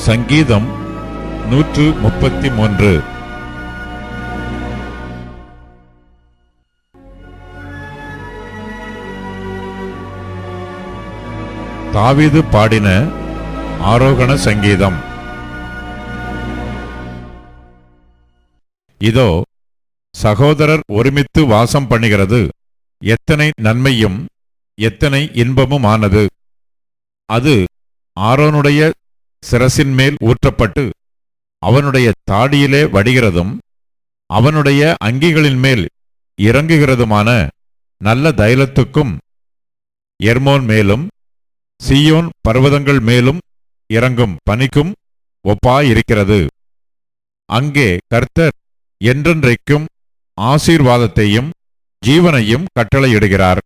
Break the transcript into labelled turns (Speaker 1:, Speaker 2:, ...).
Speaker 1: சங்கீதம் 133. தாவீது பாடின ஆரோகண சங்கீதம். இதோ, சகோதரர் ஒருமித்து வாசம் பண்ணுகிறது எத்தனை நன்மையும் எத்தனை இன்பமுமானது. அது ஆரோனுடைய சிரசின் மேல் ஊற்றப்பட்டு அவனுடைய தாடியிலே வடிகிறதும் அவனுடைய அங்கிகளின் மேல் இறங்குகிறதுமான நல்ல தைலத்துக்கும் எர்மோன் மேலும் சீயோன் பர்வதங்கள் மேலும் இறங்கும் பனிக்கும் ஒப்பாயிருக்கிறது. அங்கே கர்த்தர் என்றென்றைக்கும் ஆசீர்வாதத்தையும் ஜீவனையும் கட்டளையிடுகிறார்.